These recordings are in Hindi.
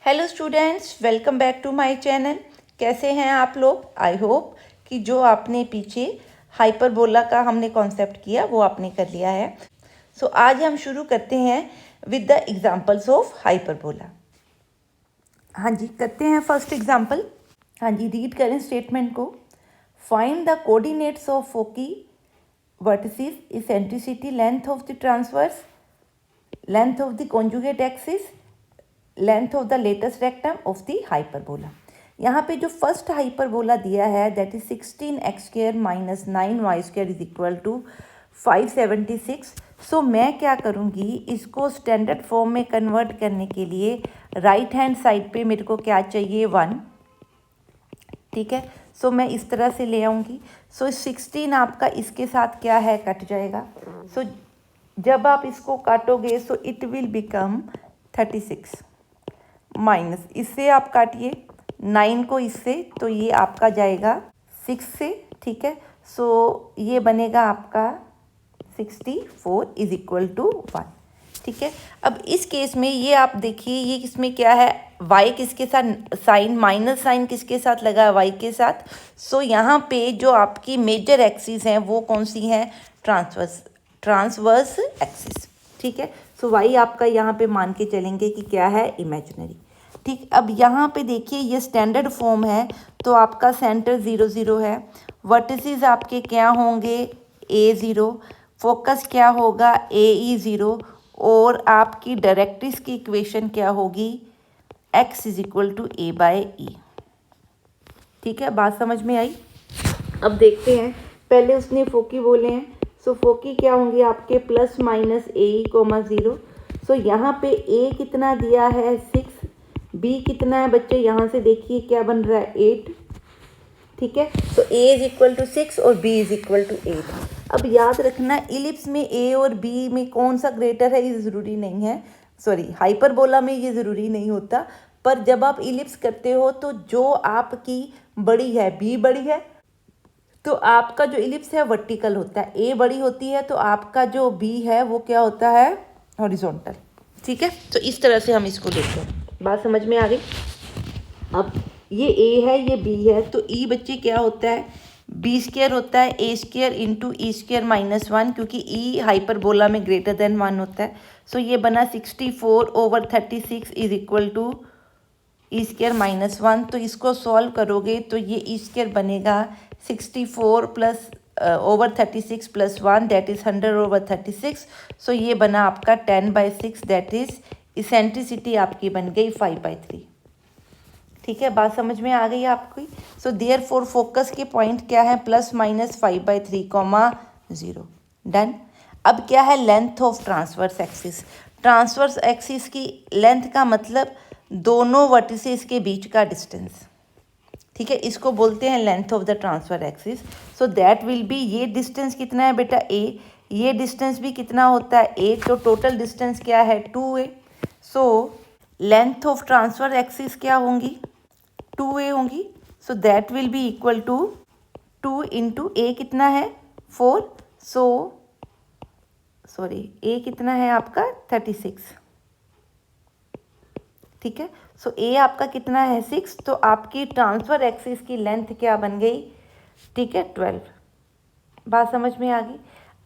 Hello students, welcome back to my channel. कैसे हैं आप लोग? आई होप कि जो आपने पीछे हाइपरबोला का हमने कॉन्सेप्ट किया वो आपने कर लिया है। सो आज हम शुरू करते हैं with the examples of hyperbola. हाँ जी, करते हैं फर्स्ट एग्जांपल। हाँ जी, रीड करें स्टेटमेंट को। Find the coordinates of foci vertices, eccentricity, length of the transverse, length of the conjugate axis, length of the latus rectum of the hyperbola. यहाँ पे जो फर्स्ट हाइपरबोला दिया है that is 16x² minus 9y² is equal to 576। So मैं क्या करूँगी, इसको स्टैंडर्ड फॉर्म में कन्वर्ट करने के लिए राइट हैंड साइड पे मेरे को क्या चाहिए 1। ठीक है, सो मैं इस तरह से ले आऊँगी। सो 16 आपका इसके साथ क्या है, कट जाएगा। सो जब आप इसको काटोगे so it will become 36 minus इससे आप काटिए 9 को इससे, तो ये आपका जाएगा 6 से। ठीक है, सो ये बनेगा आपका 64 इज इक्वल टू 1। ठीक है, अब इस केस में ये आप देखिए, ये इसमें क्या है, y किसके साथ, साइन माइनस साइन किसके साथ लगा है, y के साथ। सो यहाँ पे जो आपकी मेजर एक्सिस हैं वो कौन सी हैं, ट्रांसवर्स एक्सिस। ठीक है, सो y आपका यहाँ पे मान के चलेंगे कि क्या है, इमेजिनरी। ठीक, अब यहाँ पे देखिए ये स्टैंडर्ड फॉर्म है, तो आपका सेंटर 0 0 है। वर्टिसेस आपके क्या होंगे, a0, फोकस क्या होगा, AE0, और आपकी डायरेक्ट्रिक्स की इक्वेशन क्या होगी, x is equal to a/e। ठीक है, बात समझ में आई। अब देखते हैं, पहले उसने फोकी बोले हैं, सो फोकी क्या होंगे आपके प्लस माइनस AE, 0। सो यहाँ पे a कितना दिया है 6, b कितना है बच्चे, यहाँ से देखिए क्या बन रहा है 8। ठीक है, तो a इज इक्वल टू 6 और b इज इक्वल टू 8। अब याद रखना, इलिप्स में a और b में कौन सा ग्रेटर है ये ज़रूरी नहीं है, सॉरी हाइपरबोला में ये ज़रूरी नहीं होता। पर जब आप इलिप्स करते हो तो जो आपकी बड़ी है, b बड़ी है, तो आपका जो इलिप्स है वर्टिकल होता है, a बड़ी होती है तो आपका जो b है वो क्या होता है, हॉरिजॉन्टल। ठीक है, तो इस तरह से हम इसको देखते हैं। बात समझ में आ गई। अब ये a है, ये b है, तो e बच्चे क्या होता है, b² होता है a² इंटू e² माइनस 1, क्योंकि e हाइपरबोला में ग्रेटर देन 1 होता है। सो ये बना 64 over 36 is equal to e² minus 1। तो इसको सॉल्व करोगे तो ये e² बनेगा 64 plus over 36 plus 1 that is 100 over 36। सो ये बना आपका 10/6 दैट इज़ इसेंट्रिसिटी आपकी बन गई 5/3। ठीक है, बात समझ में आ गई आपकी। सो देयरफॉर फोकस के पॉइंट क्या है, प्लस माइनस 5/3, 0। डन। अब क्या है, length of transverse axis. Transverse axis की लेंथ का मतलब दोनों वर्टिसेस के बीच का डिस्टेंस। ठीक है, इसको बोलते हैं length of the transverse axis. So that will B, ये डिस्टेंस कितना है बेटा a, ये डिस्टेंस भी कितना होता है a, तो टोटल डिस्टेंस क्या है 2a। So length of transverse axis क्या होंगी, 2a होंगी। So that will be equal to 2 into a कितना है 4, सो सॉरी a कितना है आपका 36। ठीक है, सो a आपका कितना है 6, तो आपकी ट्रांसफर एक्सिस की लेंथ क्या बन गई, ठीक है 12। बात समझ में आ गई।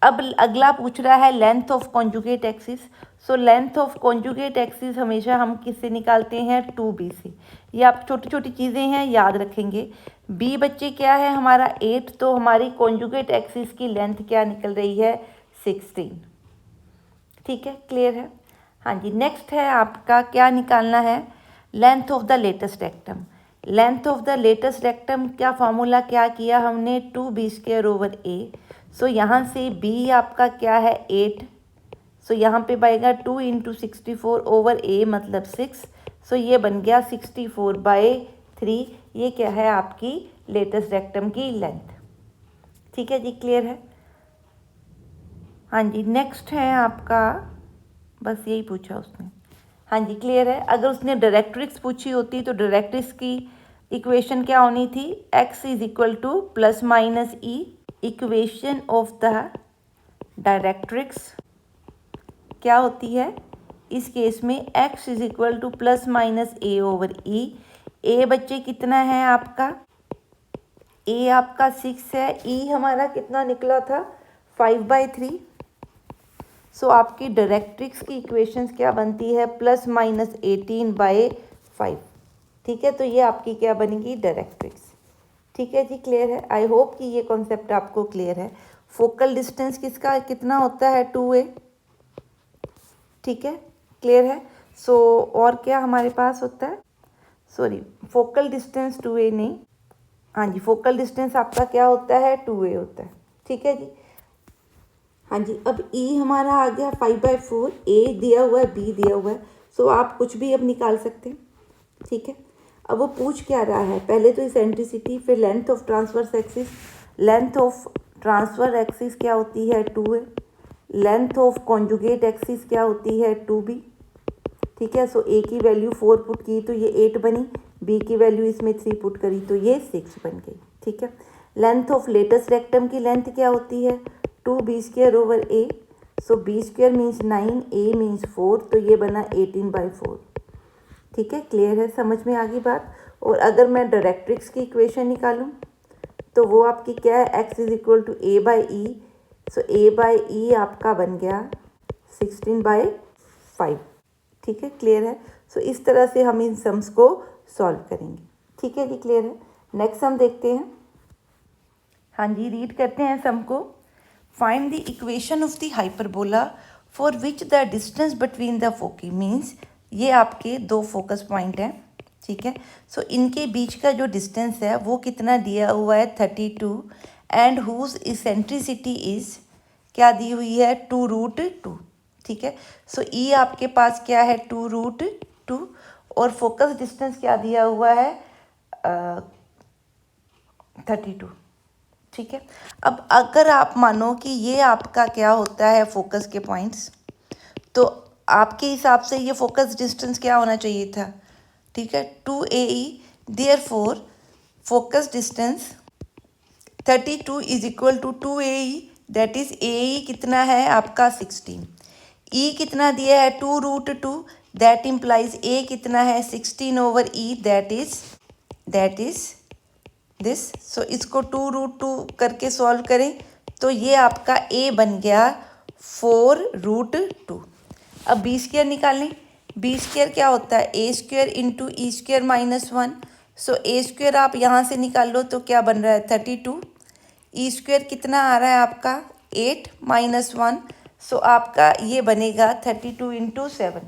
अब अगला पूछ रहा है length of conjugate axis. So length of conjugate axis हमेशा हम किससे निकालते हैं, 2b से। ये आप छोटी छोटी चीज़ें हैं, याद रखेंगे। b बच्चे क्या है हमारा 8, तो हमारी कॉन्जुगेट एक्सिस की लेंथ क्या निकल रही है 16। ठीक है, क्लियर है। हाँ जी, नेक्स्ट है आपका क्या निकालना है, length of the latus rectum. Length of the latus rectum का फॉर्मूला क्या किया हमने, 2b² ओवर a। सो यहाँ से b आपका क्या है 8, सो यहाँ पे बनेगा 2 इंटू 64 ओवर a मतलब 6। सो ये बन गया 64/3। ये क्या है आपकी लेटेस्ट रेक्टम की लेंथ। ठीक है जी, क्लियर है। हाँ जी, नेक्स्ट है आपका, बस यही पूछा उसने। हाँ जी, क्लियर है। अगर उसने डायरेक्ट्रिक्स पूछी होती तो डायरेक्ट्रिक्स की इक्वेशन क्या होनी थी, x is equal two plus minus e। Equation of the directrix क्या होती है, इस केस में x is equal two plus minus a over e। a बच्चे कितना है आपका, a आपका 6 है, e हमारा कितना निकला था 5/3। सो आपकी डायरेक्ट्रिक्स की इक्वेशंस क्या बनती है, प्लस माइनस 18/5। ठीक है, तो ये आपकी क्या बनेगी, डायरेक्ट्रिक्स। ठीक है जी, क्लियर है। आई होप कि ये कॉन्सेप्ट आपको क्लियर है। फोकल डिस्टेंस किसका कितना होता है, 2a। ठीक है, क्लियर है। सो और क्या हमारे पास होता है, सॉरी फोकल डिस्टेंस 2a नहीं, हाँ जी, फोकल डिस्टेंस आपका क्या होता है, 2a होता है। ठीक है जी, हाँ जी। अब E हमारा आ गया 5/4, A दिया हुआ है, B दिया हुआ है, सो आप कुछ भी अब निकाल सकते हैं। ठीक है, अब वो पूछ क्या रहा है, पहले तो इसेंट्रिसिटी, फिर length of transverse axis. Length of transverse axis क्या होती है, 2a। Length of conjugate axis क्या होती है, 2b। ठीक है, सो A की वैल्यू 4 पुट की तो ये 8 बनी, B की वैल्यू इसमें 3 पुट करी तो ये 6 बन गई। ठीक है, लेंथ ऑफ लेटस रेक्टम की लेंथ क्या होती है, 2b² over a। So b² means 9, a means 4, तो ये बना 18/4। ठीक है, क्लियर है, समझ में आ गई बात। और अगर मैं डायरेक्ट्रिक्स की इक्वेशन निकालूं तो वो आपकी क्या है, x is equal to a/e। So a/e आपका बन गया 16/5। ठीक है, क्लियर है। सो इस तरह से हम इन सम्स को सॉल्व करेंगे। ठीक है जी, क्लियर है। नेक्स्ट सम देखते हैं। हाँ जी, रीड करते हैं सम को। Find the equation of the hyperbola for which the distance between the foci, means ये आपके दो फोकस पॉइंट हैं। ठीक है, सो इनके बीच का जो डिस्टेंस है वो कितना दिया हुआ है, 32, एंड हुज इसेंट्रिसिटी इज क्या दी हुई है, 2√2। ठीक है, सो ई आपके पास क्या है, 2√2, और फोकस डिस्टेंस क्या दिया हुआ है, 32। ठीक है, अब अगर आप मानो कि ये आपका क्या होता है, फोकस के पॉइंट्स, तो आपके हिसाब से ये फोकस डिस्टेंस क्या होना चाहिए था। ठीक है, 2AE, therefore focus distance 32 is equal to 2AE, that is AE कितना है आपका 16। E कितना दिया है, 2√2, दैट इम्प्लाइज A कितना है 16 over E, that is this. So इसको 2√2 करके सॉल्व करें तो ये आपका A बन गया 4√2। अब b² निकालें। b² क्या होता है, a² into e² -1। So a² आप यहाँ से निकाल लो तो क्या बन रहा है, 32। e² कितना आ रहा है आपका, 8 -1। सो आपका ये बनेगा 32 इंटू 7।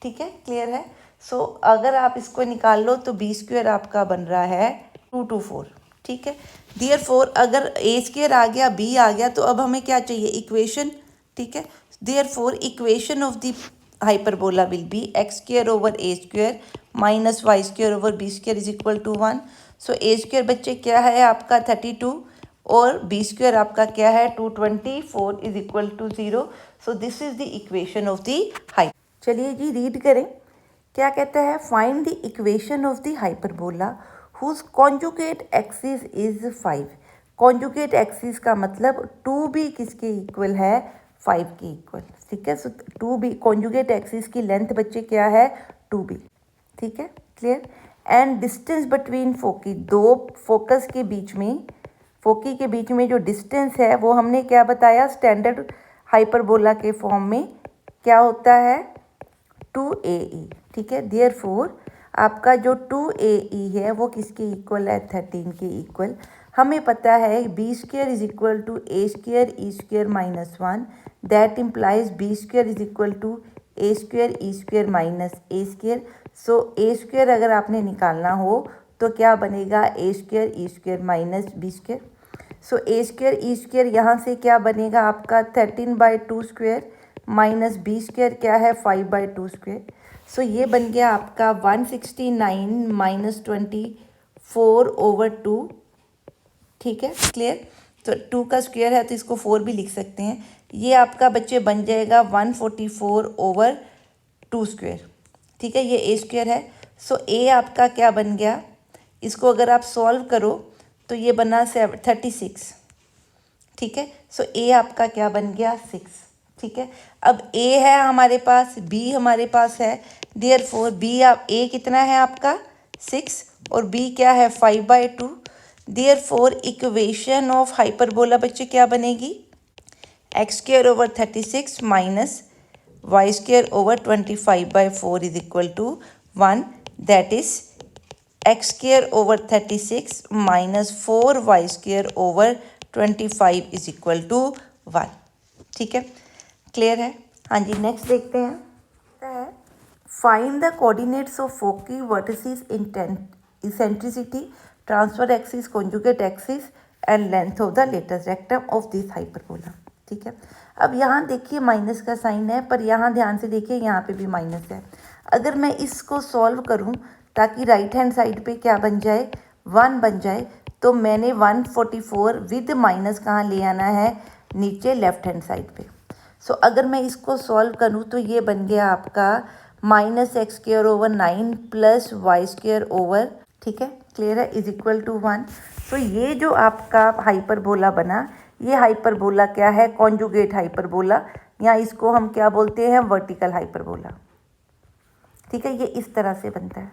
ठीक है, क्लियर है। सो अगर आप इसको निकाल लो तो b² आपका बन रहा है 224। ठीक है, देयरफॉर अगर a² आ गया, b आ गया, तो अब हमें क्या चाहिए, इक्वेशन। ठीक है, therefore equation of the hyperbola will be x² over a² minus y² over b² is equal to 1। So a² बच्चे क्या है आपका 32 और b² आपका क्या है 224 is equal to 0। So this is the equation of the hyper. चलिए जी, रीड करें। क्या कहता है, find the equation of the hyperbola whose conjugate axis is 5। Conjugate axis का मतलब 2b किसके इक्वल है, 5 के इक्वल। ठीक है, सो 2b कॉन्जुगेट एक्सिस की लेंथ बच्चे क्या है, 2b। ठीक है, क्लियर। एंड डिस्टेंस बिटवीन फोकी, दो फोकस के बीच में, फोकी के बीच में जो डिस्टेंस है वो हमने क्या बताया, स्टैंडर्ड हाइपरबोला के फॉर्म में क्या होता है, 2AE। ठीक है, देयरफॉर आपका जो 2AE है वो किसके इक्वल है, 13 के इक्वल। हमें पता है b² is equal to a² e² -1, that implies b² is equal to a² e² minus a²। So a² अगर आपने निकालना हो तो क्या बनेगा, a² e² माइनस b²। सो a² e² यहाँ से क्या बनेगा आपका 13/2² माइनस b² क्या है 5/2²। सो ये बन गया आपका 169 माइनस 24 ओवर 2। ठीक है, क्लियर। तो 2 का स्क्वायर है तो इसको 4 भी लिख सकते हैं। ये आपका बच्चे बन जाएगा 144 ओवर 2²। ठीक है, ये a² है। सो a आपका क्या बन गया, इसको अगर आप सॉल्व करो तो ये बना 36। ठीक है, सो a आपका क्या बन गया 6। ठीक है। अब a है हमारे पास, b हमारे पास है, देयरफॉर b आप a कितना है आपका 6 और b क्या है 5/2। देयरफॉर इक्वेशन ऑफ हाइपरबोला बच्चे क्या बनेगी, x² / 36 minus y² / 25/4 is equal to 1, that is x² / 36 minus 4y² / 25 is equal to 1। ठीक है, क्लियर है। हाँ जी, नेक्स्ट देखते हैं। Find the coordinates of foci vertices in eccentricity, transfer axis, conjugate axis and length of the latus rectum of this hyperbola. ठीक है, अब यहाँ देखिए माइनस का साइन है, पर यहाँ ध्यान से देखिए यहाँ पे भी माइनस है। अगर मैं इसको सॉल्व करूँ ताकि राइट हैंड साइड पे क्या बन जाए 1 बन जाए, तो मैंने 144 विद माइनस कहाँ ले आना है, नीचे लेफ्ट हैंड साइड पे। सो अगर मैं इसको सॉल्व करूँ तो ये बन गया आपका -x² / 9 प्लस y², ठीक है, क्लियर है, इज इक्वल टू 1। तो ये जो आपका हाइपरबोला बना, ये हाइपरबोला क्या है, कॉन्जुगेट हाइपरबोला, या इसको हम क्या बोलते हैं, वर्टिकल हाइपरबोला। ठीक है, ये इस तरह से बनता है।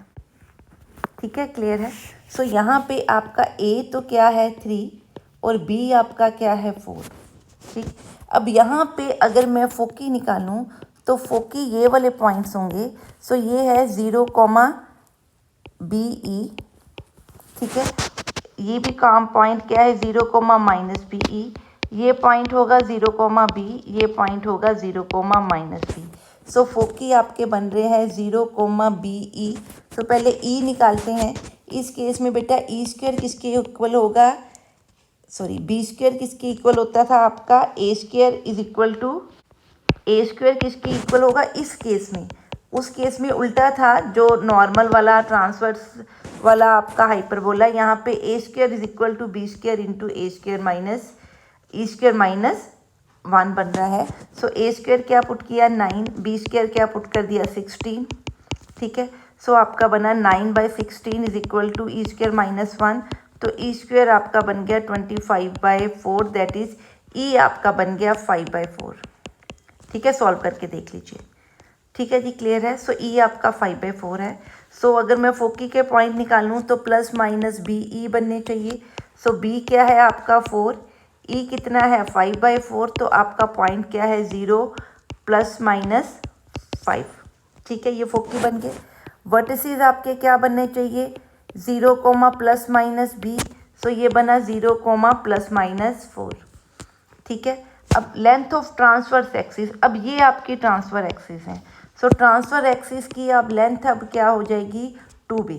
ठीक है, क्लियर है। सो यहाँ पे आपका a तो क्या है 3 और b आपका क्या है 4। ठीक, अब यहाँ पे अगर मैं फोकी निकालूं तो फोकी ये वाले पॉइंट्स होंगे। सो ये है 0, BE। ठीक है, ये भी काम पॉइंट क्या है 0, -BE। ये पॉइंट होगा 0, B, ये पॉइंट होगा 0, -B। सो फोकी आपके बन रहे हैं 0, BE। तो पहले E निकालते हैं। इस केस में बेटा e² किसके इक्वल होगा, सॉरी b² किसके इक्वल होता था आपका a² is equal to a² किसके इक्वल होगा इस केस में। उस केस में उल्टा था, जो नॉर्मल वाला ट्रांसवर्स वाला आपका हाइपरबोला, यहाँ पे a² is equal to b² into a² minus e² minus 1 बन रहा है। सो a² क्या पुट किया 9, b² क्या पुट कर दिया 16। ठीक है, सो आपका बना 9/16 is equal to e² minus 1। तो e² आपका बन गया 25/4, दैट इज e आपका बन गया 5/4। ठीक है, सॉल्व करके देख लीजिए। ठीक है जी, क्लियर है। सो e आपका 5/4 है। सो अगर मैं फोकी के पॉइंट निकालूं तो प्लस माइनस BE बनने चाहिए। सो b क्या है आपका 4, e कितना है 5/4, तो आपका पॉइंट क्या है 0 ± 5। ठीक है, ये फोकी बन गए। वर्टिसेस आपके क्या बनने चाहिए 0, ± b। सो ये बना 0, ± 4। ठीक है, अब लेंथ ऑफ ट्रांसवर्स एक्सिस, अब ये आपकी ट्रांसफर एक्सिस हैं। सो ट्रांसफर एक्सिस की अब लेंथ अब क्या हो जाएगी 2b।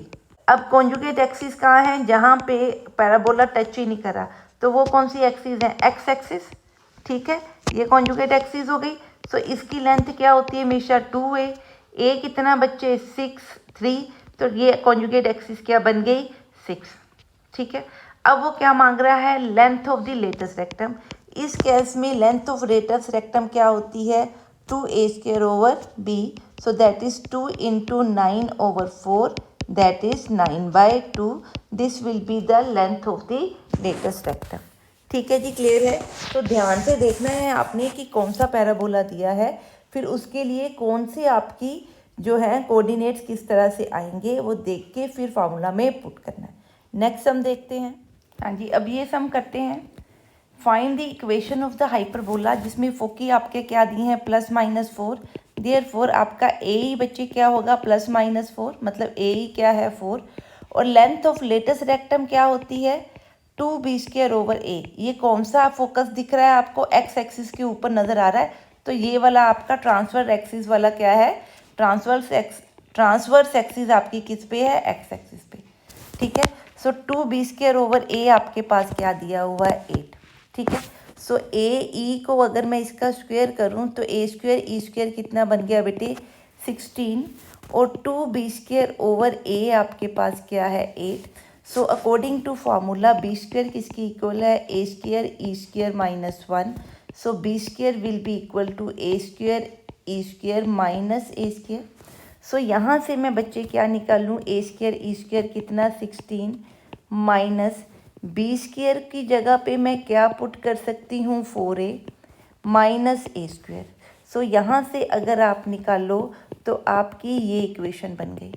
अब कॉन्जुगेट एक्सिस कहाँ है, जहाँ पे पैराबोला टच ही नहीं करा, तो वो कौन सी एक्सिस है, एक्स एक्सिस। ठीक है, ये कॉन्जुगेट एक्सिस हो गई। सो इसकी लेंथ क्या होती है हमेशा 2a। a कितना बच्चे 6, 3, तो ये कॉन्जुगेट एक्सिस क्या बन गई 6। ठीक है, अब वो क्या मांग रहा है, length of the latus rectum. इस केस में लेंथ ऑफ लेटेस्ट रेक्टम क्या होती है 2a² / b। So that is 2 × 9/4, that is 9/2। This will be the length of the latus rectum. ठीक है जी, क्लियर है। तो ध्यान से देखना है आपने कि कौन सा पैराबोला दिया है, फिर उसके लिए कौन से आपकी जो है कोऑर्डिनेट्स किस तरह से आएंगे वो देख के फिर फार्मूला में पुट करना है। नेक्स्ट सम देखते हैं। हाँ जी, अब ये सम करते हैं। Find the equation of the hyperbola, जिसमें फोकी आपके क्या दिए हैं +-4। देयरफॉर आपका ए ही बच्चे क्या होगा +-4, मतलब ए ही क्या है 4। और लेंथ ऑफ लेटेस्ट रेक्टम क्या होती है 2b² / a। ये कौन सा फोकस दिख रहा है आपको, एक्स एक्सिस के ऊपर नज़र आ रहा है, तो ये वाला आपका ट्रांसफर एक्सिस वाला क्या है, ट्रांसवर्स एक्सिस आपकी किस पे है, एक्स एक्सिस पे। ठीक है, सो 2b² / a आपके पास क्या दिया हुआ है 8। ठीक है, सो AE को अगर मैं इसका स्क्वायर करूं तो a² e² कितना बन गया बेटे 16, और 2b² / a आपके पास क्या है 8। So according to formula b² किसकी इक्वल है a² e² - 1। So b² will be equal to a² e² minus a²। So यहाँ से मैं बच्चे क्या निकालूँ a² e² कितना 16 माइनस b² की जगह पे मैं क्या पुट कर सकती हूँ 4a माइनस a²। सो यहाँ से अगर आप निकालो तो आपकी ये इक्वेशन बन गई।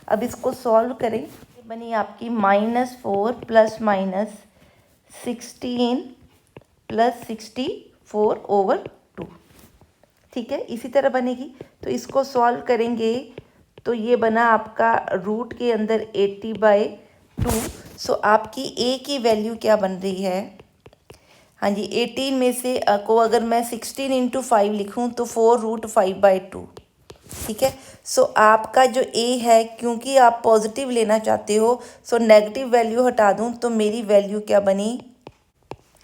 अब इसको सॉल्व करें, बनी आपकी -4 प्लस माइनस 16 प्लस 64/2। ठीक है, इसी तरह बनेगी। तो इसको सॉल्व करेंगे तो ये बना आपका रूट के अंदर 80/2। सो आपकी ए की वैल्यू क्या बन रही है? हाँ जी, 18 में से को अगर मैं 16 × 5 लिखूँ तो 4√5/2। ठीक है, सो आपका जो ए है, क्योंकि आप पॉजिटिव लेना चाहते हो, सो नेगेटिव वैल्यू हटा दूँ तो मेरी वैल्यू क्या बनी?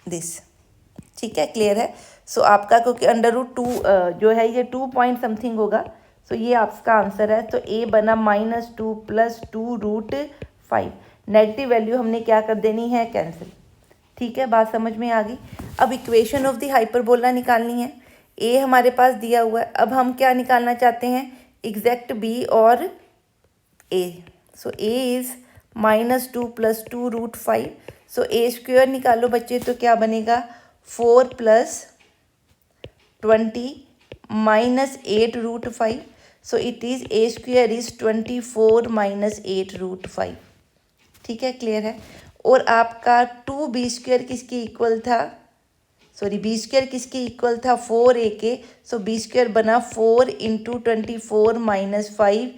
दिस। ठीक है, क्लियर है। सो आपका क्योंकि √2 जो है ये 2 पॉइंट समथिंग होगा, सो ये आपका आंसर है। तो ए बना -2 प्लस 2√5। नेगेटिव वैल्यू हमने क्या कर देनी है? कैंसिल। ठीक है, बात समझ में आ गई। अब इक्वेशन ऑफ द हाइपरबोला निकालनी है। ए हमारे पास दिया हुआ है, अब हम क्या निकालना चाहते हैं? एग्जैक्ट बी और A. So A is -2 plus 2√5। So A square निकालो बच्चे, तो क्या बनेगा? 4 + 20 - 8√5। So it is a square is 24 - 8√5। ठीक है, क्लियर है। और आपका 2b² किसके इक्वल था? सॉरी, b² किसके इक्वल था? 4a के। सो b² बना 4 × 24 - 5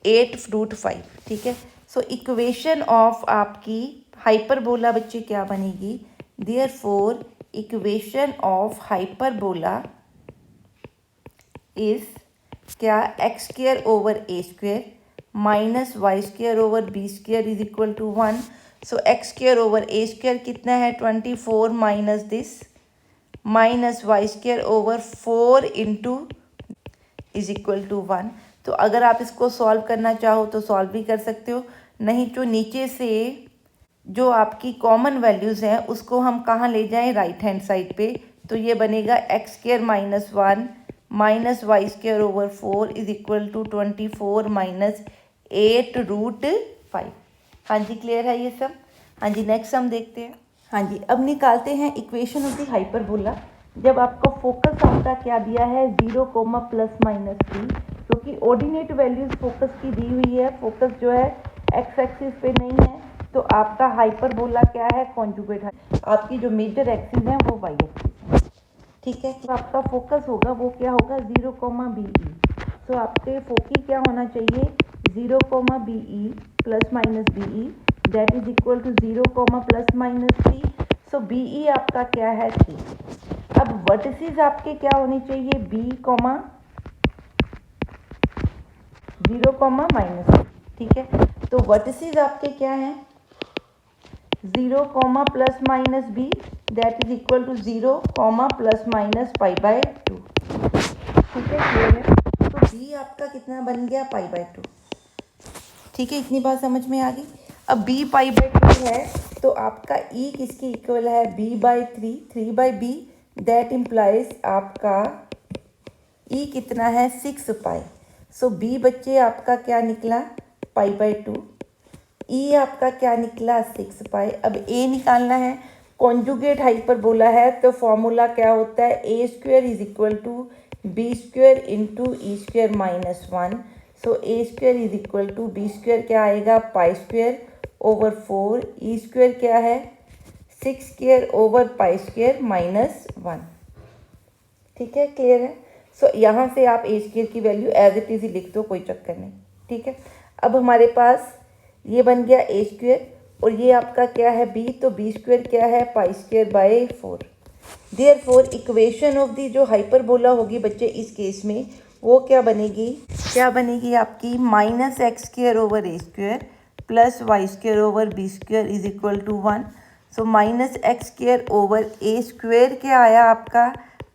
8√5। ठीक है, सो इक्वेशन ऑफ आपकी हाइपरबोला बच्चे क्या बनेगी? Therefore equation of hyperbola is क्या? x² / a² minus y² / b² is equal to 1। So x² / a² कितना है? 24 minus this minus y² / 4 × is equal to 1। तो अगर आप इसको सॉल्व करना चाहो तो सॉल्व भी कर सकते हो, नहीं तो नीचे से जो आपकी कॉमन वैल्यूज़ हैं उसको हम कहाँ ले जाएं? राइट हैंड साइड पे। तो ये बनेगा x² - 1 minus y² / 4 is equal to 24 - 8√5। हाँ जी, क्लियर है ये सब? हाँ जी, नेक्स्ट हम देखते हैं। हाँ जी, अब निकालते हैं इक्वेशन ऑफ द हाइपरबोला। जब आपको फोकस आपका क्या दिया है? 0, ±3, क्योंकि ऑर्डिनेट वैल्यूज फोकस की दी हुई है। फोकस जो है एक्स एक्सिस पे नहीं है, तो आपका हाइपरबोला क्या है? कॉन्जुगेट है। आपकी जो मेजर एक्सिस है वो वाई एक्सिस है। ठीक है, तो आपका फोकस होगा वो क्या होगा? 0, BE। सो आपके फोकी क्या होना चाहिए? 0, BE ± BE that is equal to 0, ±3। So BE आपका क्या है? 3। अब वर्टिसेस आपके क्या होने चाहिए? B, 0, -3। ठीक है, तो वर्टिसेस आपके क्या हैं? 0, ±B that is equal to 0, ±π/2। ठीक है, क्लियर है। तो B आपका कितना बन गया? π/2। ठीक है, इतनी बात समझ में आ गई। अब B π/2 है तो आपका E किसके इक्वल है? B/3, 3/B दैट इम्प्लाइज आपका E कितना है? 6π। सो B बच्चे आपका क्या निकला? π/2। E आपका क्या निकला? 6π। अब A निकालना है। कॉन्जुगेट हाइपरबोला है तो फॉर्मूला क्या होता है? a² is equal to b² × e² - 1। So a² is equal to b² क्या आएगा? π² / 4। e² क्या है? 6² / π² - 1। ठीक है, क्लियर है। सो यहाँ से आप a² की वैल्यू एज इट इज ही लिख दो, कोई चक्कर नहीं। ठीक है, अब हमारे पास ये बन गया a² और ये आपका क्या है? b। तो b² क्या है? π² / 4। देयरफॉर इक्वेशन ऑफ दी जो हाइपरबोला होगी बच्चे इस केस में वो क्या बनेगी? क्या बनेगी आपकी? -x² / a² plus y² / b² is equal to 1। So -x² / a² क्या आया आपका?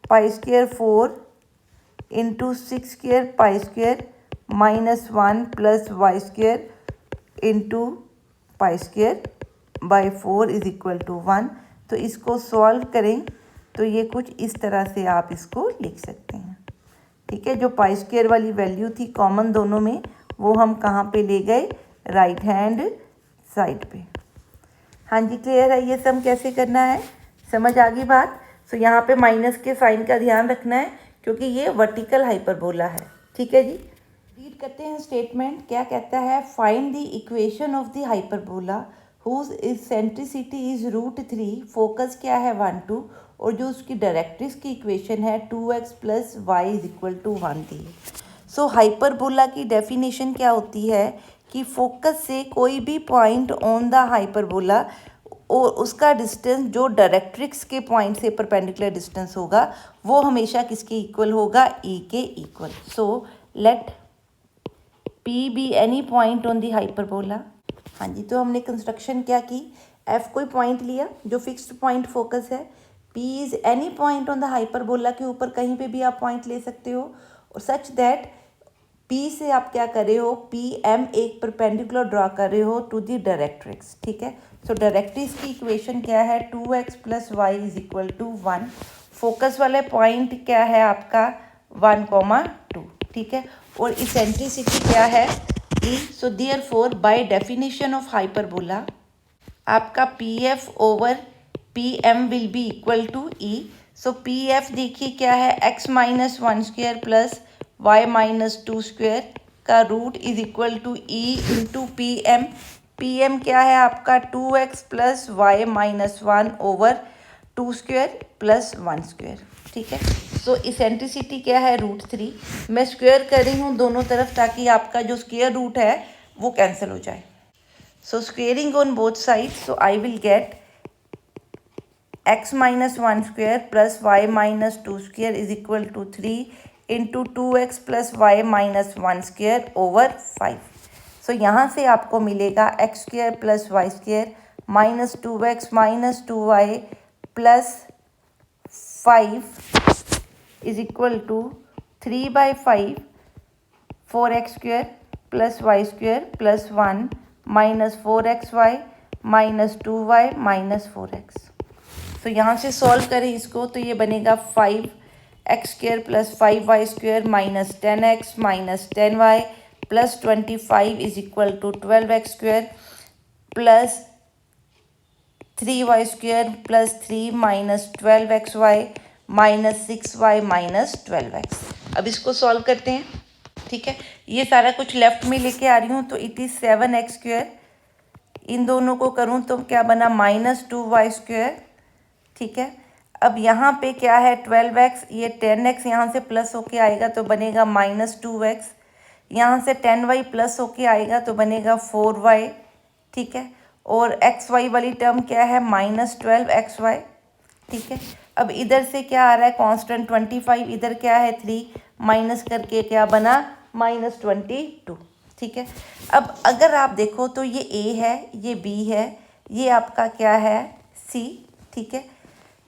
π² 4 × 6² π² -1 plus y² × π² / 4 is equal to 1। तो इसको सॉल्व करें तो ये कुछ इस तरह से आप इसको लिख सकते हैं। ठीक है, जो π² वाली वैल्यू थी कॉमन दोनों में, वो हम कहाँ पे ले गए? राइट हैंड साइड पे। हाँ जी, क्लियर है। ये सम कैसे करना है? समझ आ गई बात? सो यहाँ पे माइनस के साइन का ध्यान रखना है क्योंकि ये वर्टिकल हाइपरबोला है। ठीक है जी, रीड करते हैं स्टेटमेंट। क्या कहता है, find the equation of the hyperbola whose eccentricity is √3, focus क्या है 1 2, और जो उसकी डायरेक्ट्रिक्स की इक्वेशन है 2x + y = 1 दी। सो हाइपरबोला की डेफिनेशन क्या होती है कि फोकस से कोई भी पॉइंट ऑन द हाइपरबोला और उसका डिस्टेंस जो डायरेक्ट्रिक्स के पॉइंट से परपेंडिकुलर डिस्टेंस होगा वो हमेशा किसके इक्वल होगा, e के equal. So let P be any point on the hyperbola. हाँ जी, तो हमने कंस्ट्रक्शन क्या की, F कोई पॉइंट लिया जो फिक्स्ड पॉइंट फोकस है, P is any point on the hyperbola के ऊपर कहीं पे भी आप पॉइंट ले सकते हो, और सच दैट P से आप क्या कर रहे हो, PM एक परपेंडिकुलर ड्रॉ कर रहे हो टू दी डायरेक्ट्रिक्स। ठीक है, सो डायरेक्ट्रिक्स की इक्वेशन क्या है, 2x + y = 1। फोकस वाले पॉइंट क्या है आपका 1, 2। ठीक है, और इसेंट्रिसिटी क्या है, e। So therefore by definition of hyperbola आपका PF/PM will be equal to e। So PF देखिए क्या है, x - 1² + y - 2² का root is equal to e into PM। PM क्या है आपका 2x + y - 1/2² + 1²। ठीक है, सो इसेंट्रिसिटी क्या है √3। मैं स्क्वायर कर रही हूँ दोनों तरफ ताकि आपका जो स्क्वायर रूट है वो कैंसिल हो जाए। So squaring on both side, so I will get x - 1² + y - 2² is equal to 3 into 2x + y - 1² / 5। So यहाँ से आपको मिलेगा x² + y² - 2x - 2y + 5 is equal to 3/5 4x² + y² + 1 - 4xy - 2y - 4x। तो यहाँ से सॉल्व करें इसको तो ये बनेगा 5x² + 5y² - 10x - 10y + 25 is equal to 12x² + 3y² + 3 - 12xy - 6y - 12x। अब इसको सॉल्व करते हैं। ठीक है, ये सारा कुछ लेफ्ट में लेके आ रही हूँ, तो इट इज़ 7x²। इन दोनों को करूँ तो क्या बना -2y²। ठीक है, अब यहाँ पे क्या है 12x, ये 10x यहाँ से प्लस होके आएगा तो बनेगा -2x, यहाँ से 10y प्लस होके आएगा तो बनेगा 4y। ठीक है, और xy वाली टर्म क्या है -12xy। ठीक है, अब इधर से क्या आ रहा है कांस्टेंट 25, इधर क्या है 3, माइनस करके क्या बना -22। ठीक है, अब अगर आप देखो तो ये A है, ये B है, ये आपका क्या है C। ठीक है,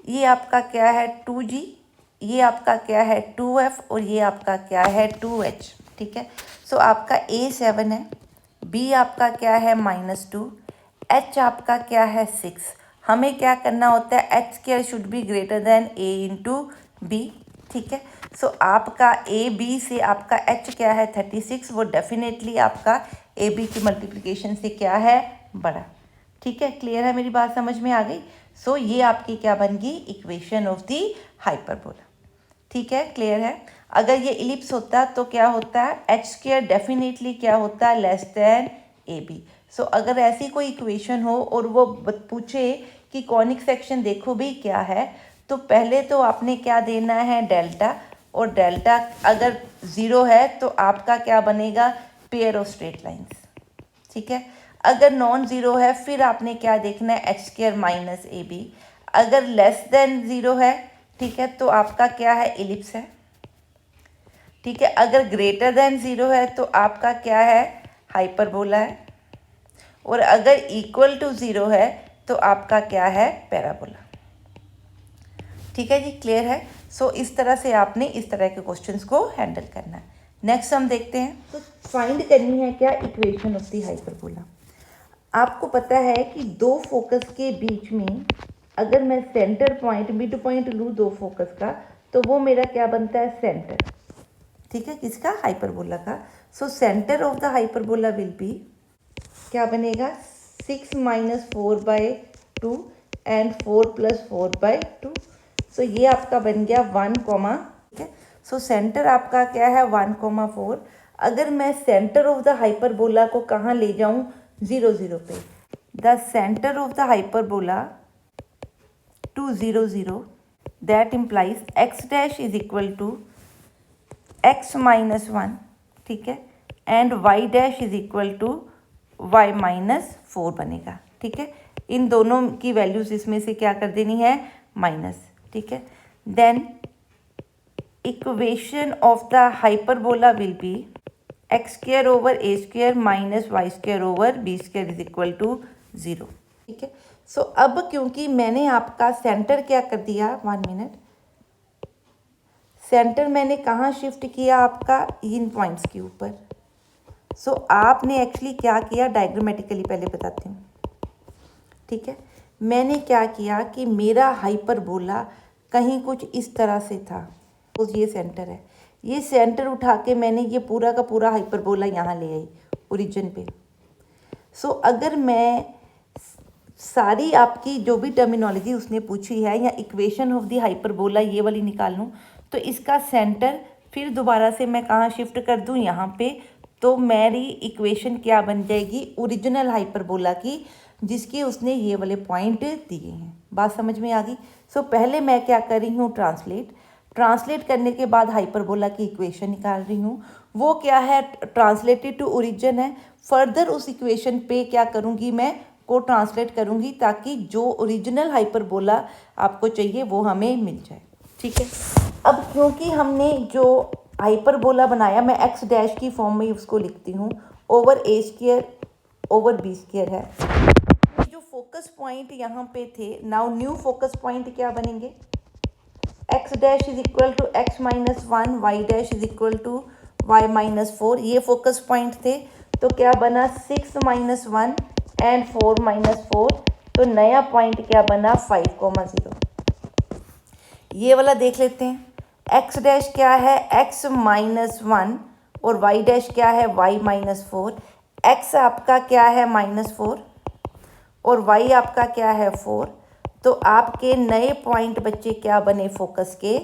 ये आपका क्या है 2G, ये आपका क्या है 2F, और ये आपका क्या है 2H। ठीक है, सो आपका A 7 है, B आपका क्या है -2, H आपका क्या है 6। हमें क्या करना होता है, h² should be greater than A × B। ठीक है, सो आपका AB से आपका H क्या है 36, वो डेफिनेटली आपका AB की मल्टीप्लिकेशन से क्या है बड़ा। ठीक है, क्लियर है मेरी बात, समझ में आ गई। सो ये आपकी क्या बन गई, इक्वेशन ऑफ दी हाइपरबोला। ठीक है, क्लियर है। अगर ये इलिप्स होता तो क्या होता है, h² डेफिनेटली क्या होता है लेस देन AB। सो अगर ऐसी कोई इक्वेशन हो और वो पूछे कि कॉनिक सेक्शन देखो भी क्या है, तो पहले तो आपने क्या देना है डेल्टा, और डेल्टा अगर 0 है तो आपका क्या बनेगा पेयर ऑफ स्ट्रेट लाइंस। ठीक है, अगर नॉन ज़ीरो है फिर आपने क्या देखना है h² - AB। अगर लेस देन 0 है, ठीक है, तो आपका क्या है इलिप्स है। ठीक है, अगर ग्रेटर देन 0 है तो आपका क्या है हाइपरबोला है, और अगर इक्वल टू 0 है तो आपका क्या है पैराबोला। ठीक है जी, क्लियर है। सो इस तरह से आपने इस तरह के क्वेश्चंस को हैंडल करना है। नेक्स्ट हम देखते हैं, तो फाइंड करनी है क्या इक्वेशन ऑफ द हाइपरबोला। आपको पता है कि दो फोकस के बीच में अगर मैं सेंटर पॉइंट मिड पॉइंट लूँ दो फोकस का, तो वो मेरा क्या बनता है सेंटर। ठीक है, किसका, हाइपरबोला का। So centre of the hyperbola will B क्या बनेगा 6 - 4/2 एंड 4 + 4/2। सो ये आपका बन गया 1, ठीक है। सो सेंटर आपका क्या है 1,4। अगर मैं सेंटर ऑफ द हाइपरबोला को कहाँ ले जाऊँ 0 0 पे, the centre of the hyperbola to 0 0, that implies x dash is equal to x minus 1, ठीक है, and y dash is equal to y minus 4 बनेगा, ठीक है। इन दोनों की वैल्यूज इसमें से क्या कर देनी है माइनस, ठीक है। Then equation of the hyperbola will be x square over A square minus y square over b square is equal to 0, ठीक है। सो अब क्योंकि मैंने आपका सेंटर क्या कर दिया, 1 मिनट, सेंटर मैंने कहाँ शिफ्ट किया आपका इन पॉइंट्स के ऊपर। सो आपने एक्चुअली क्या किया डायग्रामेटिकली पहले बताती हूँ, ठीक है। मैंने क्या किया कि मेरा हाइपरबोला कहीं कुछ इस तरह से था, तो ये सेंटर है, ये सेंटर उठा के मैंने ये पूरा का पूरा हाइपरबोला यहाँ ले आई ओरिजिन पे। सो अगर मैं सारी आपकी जो भी टर्मिनोलॉजी उसने पूछी है या इक्वेशन ऑफ द हाइपरबोला ये वाली निकाल लूँ, तो इसका सेंटर फिर दोबारा से मैं कहाँ शिफ्ट कर दूँ यहाँ पे, तो मेरी इक्वेशन क्या बन जाएगी ओरिजिनल हाइपरबोला की, जिसके उसने ये वाले पॉइंट दिए हैं। बात समझ में आ गई। सो पहले मैं क्या कर रही हूँ ट्रांसलेट करने के बाद हाइपरबोला की इक्वेशन निकाल रही हूँ। वो क्या है ट्रांसलेटेड टू ओरिजिन है। फर्दर उस इक्वेशन पे क्या करूँगी मैं को ट्रांसलेट करूँगी ताकि जो ओरिजिनल हाइपरबोला आपको चाहिए वो हमें मिल जाए, ठीक है। अब क्योंकि हमने जो हाइपरबोला बनाया मैं एक्स डैश की फॉर्म में उसको लिखती हूँ ओवर ए स्क्वायर ओवर बी स्क्वायर है। जो फोकस पॉइंट यहाँ पे थे, नाउ न्यू फोकस पॉइंट क्या बनेंगे, x dash is equal to x minus 1, y dash is equal to y minus 4, ये फोकस पॉइंट थे। तो क्या बना 6 माइनस 1 एंड 4 माइनस 4, तो नया पॉइंट क्या बना 5,0। ये वाला देख लेते हैं। एक्स डैश क्या है एक्स माइनस 1 और वाई डैश क्या है वाई माइनस 4। एक्स आपका क्या है -4 और वाई आपका क्या है 4। तो आपके नए पॉइंट बच्चे क्या बने फोकस के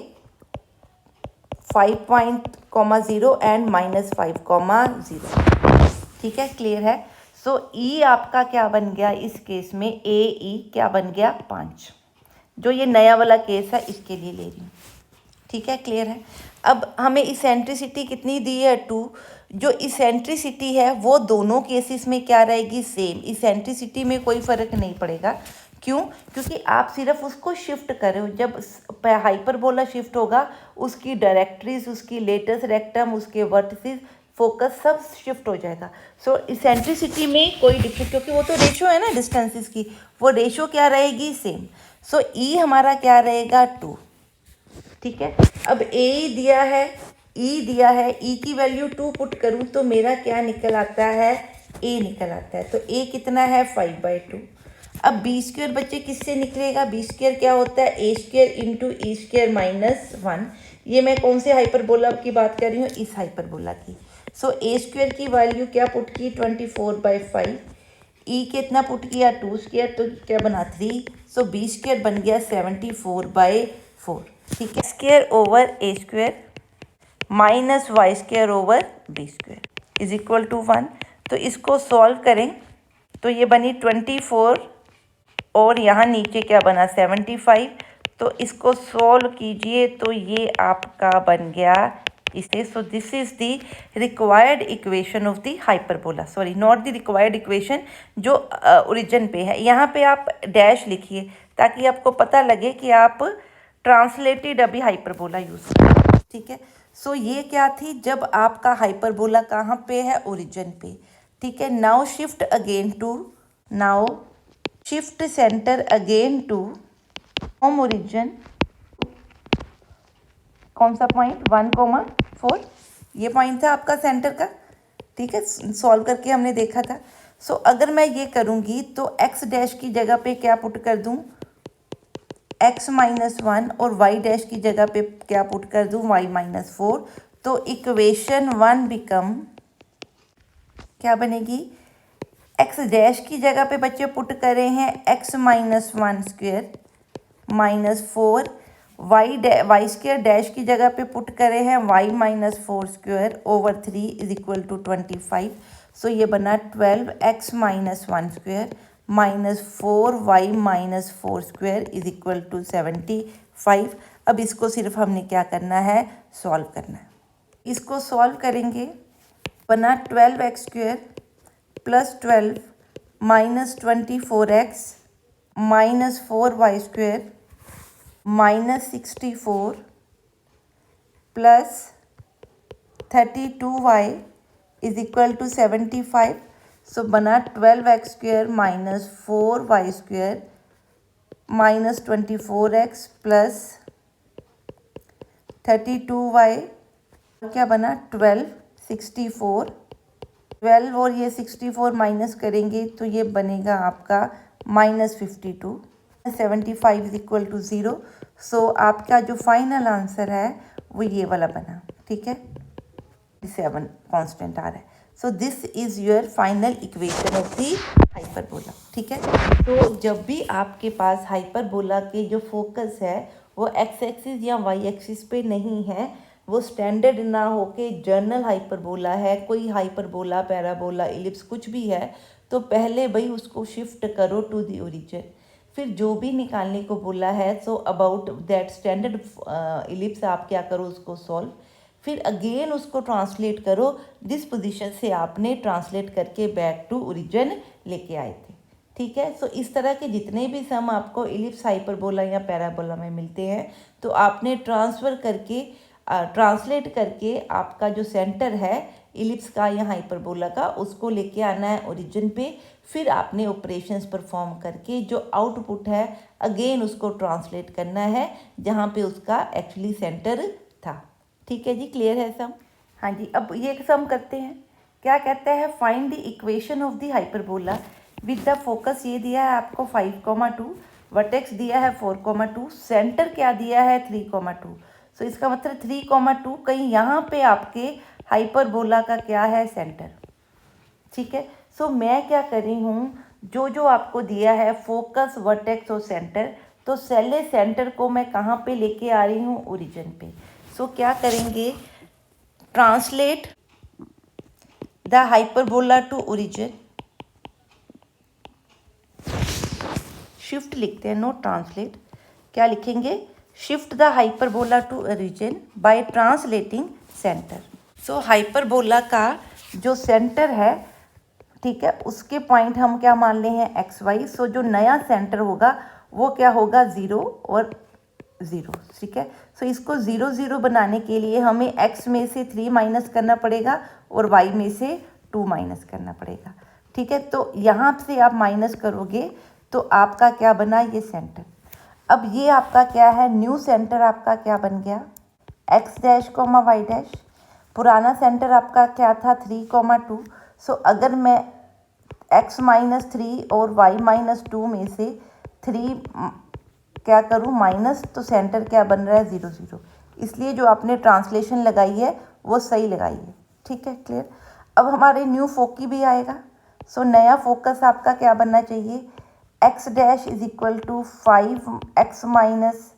5.0 एंड -5,0, ठीक है, क्लियर है। सो ई आपका क्या बन गया इस केस में, ए ई क्या बन गया 5, जो ये नया वाला केस है इसके लिए ले रही हूँ, ठीक है, क्लियर है। अब हमें इसेंट्रिसिटी कितनी दी है 2। जो इसेंट्रिसिटी है वो दोनों केसेस में क्या रहेगी सेम, इसेंट्रिसिटी में कोई फ़र्क नहीं पड़ेगा। क्यों? क्योंकि आप सिर्फ उसको शिफ्ट कर रहे हो। जब हाइपरबोला शिफ्ट होगा उसकी डायरेक्ट्रीज, उसकी लेटस रेक्टम, उसके वर्टिसेस, फोकस सब शिफ्ट हो जाएगा। सो इसेंट्रिसिटी में कोई डिफरेंस, क्योंकि वो तो रेशो है ना डिस्टेंसेस की, वो रेशो क्या रहेगी सेम। सो ई हमारा क्या रहेगा 2, ठीक है। अब ए दिया है, ई दिया है, ई की वैल्यू 2 पुट करूँ तो मेरा क्या निकल आता है ए निकल आता है। तो ए कितना है 5/2। अब बी स्क्वायर बच्चे किससे निकलेगा, बी स्क्वायर क्या होता है ए स्क्वायर इंटू ई स्क्वायर -1। ये मैं कौन से हाइपरबोला की बात कर रही हूँ, इस हाइपरबोला की। सो ए स्क्वायर की वैल्यू क्या पुट की 24/5, ई कितना पुट किया 2 स्क्वायर, तो क्या बना 3। सो बी स्क्वायर बन गया 74/4, ठीक है। Square over A square minus y square over b square is equal to 1। तो इसको सॉल्व करें तो ये बनी 24 और यहाँ नीचे क्या बना 75। तो इसको सॉल्व कीजिए तो ये आपका बन गया इसे। सो this is the required equation of the hyperbola, sorry not the required equation जो ओरिजिन पे है। यहाँ पे आप डैश लिखिए ताकि आपको पता लगे कि आप ट्रांसलेटेड अभी हाइपरबोला यूज़ करें, ठीक है। सो ये क्या थी, जब आपका हाइपरबोला कहाँ पे है ओरिजिन पे, ठीक है। Now shift again to, now shift centre again to from origin, कौन सा पॉइंट 1,4, ये पॉइंट था आपका सेंटर का, ठीक है, सॉल्व करके हमने देखा था। सो अगर मैं ये करूँगी तो एक्स डैश की जगह पे क्या पुट कर दूँ x -1 और y डैश की जगह पे क्या पुट कर दूँ y -4। तो इक्वेशन 1 बिकम क्या बनेगी, x डैश की जगह पे बच्चे पुट करे हैं x -1 square -4 y square dash की जगह पे पुट करे हैं y minus 4 square over 3 is equal to 25। So ये बना 12x minus 1 square minus 4y minus 4 square is equal to 75। अब इसको सिर्फ हमने क्या करना है, सॉल्व करना है। इसको सॉल्व करेंगे, बना 12x square plus 12 minus 24x minus 4y square minus 64 plus 32y is equal to 75। So बना 12x square minus 4y square minus 24x plus 32y क्या बना 12 64 12 और ये 64 माइनस करेंगे तो ये बनेगा आपका minus 52। 75 is equal to 0। So आपका जो फाइनल आंसर है वो ये वाला बना, ठीक है। 7 कांस्टेंट आ रहा है। सो this is your final equation of the hyperbola, ठीक है। तो जब भी आपके पास हाइपरबोला के जो फोकस है वो एक्स एक्सिस या वाई एक्सिस पे नहीं है, वो स्टैंडर्ड ना होके जर्नल हाइपरबोला है, कोई हाइपरबोला पैराबोला इलिप्स कुछ भी है, तो पहले भाई उसको शिफ्ट करो टू दी ओरिजिन। फिर जो भी निकालने को बोला है so about that standard ellipse आप क्या करो, उसको सॉल्व, फिर अगेन उसको ट्रांसलेट करो। दिस पोजीशन से आपने ट्रांसलेट करके बैक टू ओरिजिन लेके आए थे, ठीक है। सो इस तरह के जितने भी सम आपको इलिप्स हाइपरबोला या पैराबोला में मिलते हैं तो आपने ट्रांसलेट करके आपका जो सेंटर है इलिप्स का या हाइपरबोला का उसको लेके आना है ओरिजिन पे। फिर आपने ऑपरेशंस परफॉर्म करके जो आउटपुट है अगेन उसको ट्रांसलेट करना है जहाँ पे उसका एक्चुअली सेंटर था, ठीक है जी। क्लियर है सम? हाँ जी। अब ये सम करते हैं, क्या कहता है, find the equation of the hyperbola with the focus ये दिया है आपको 5,2, वर्टेक्स दिया है 4,2, सेंटर क्या दिया है 3,2। सो इसका मतलब 3,2 कहीं यहाँ पे आपके हाइपरबोला का क्या है, सेंटर, ठीक है। सो मैं क्या कर रही हूँ, जो आपको दिया है फोकस वर्टेक्स और सेंटर, तो पहले सेंटर को मैं कहाँ पे लेके आ रही हूँ, ओरिजिन पे। सो क्या करेंगे, translate the hyperbola to origin, shift लिखते हैं, नोट ट्रांसलेट, क्या लिखेंगे, shift the hyperbola to origin by translating centre. So hyperbola का जो सेंटर है, ठीक है, उसके पॉइंट हम क्या मान ले हैं, एक्स वाई। सो जो नया सेंटर होगा वो क्या होगा, 0 और 0, ठीक है। सो इसको 0 0 बनाने के लिए हमें x में से 3 माइनस करना पड़ेगा और y में से 2 माइनस करना पड़ेगा, ठीक है। तो यहाँ से आप माइनस करोगे तो आपका क्या बना, ये सेंटर। अब ये आपका क्या है, न्यू सेंटर आपका क्या बन गया, x dash comma y dash. पुराना सेंटर आपका क्या था, 3,2। सो अगर मैं x माइनस 3 और y माइनस 2 में से 3 क्या करूँ, माइनस, तो सेंटर क्या बन रहा है, 0 0। इसलिए जो आपने ट्रांसलेशन लगाई है वो सही लगाई है, ठीक है, क्लियर। अब हमारे न्यू फोकी भी आएगा। सो नया फोकस आपका क्या बनना चाहिए, x dash is equal to 5x minus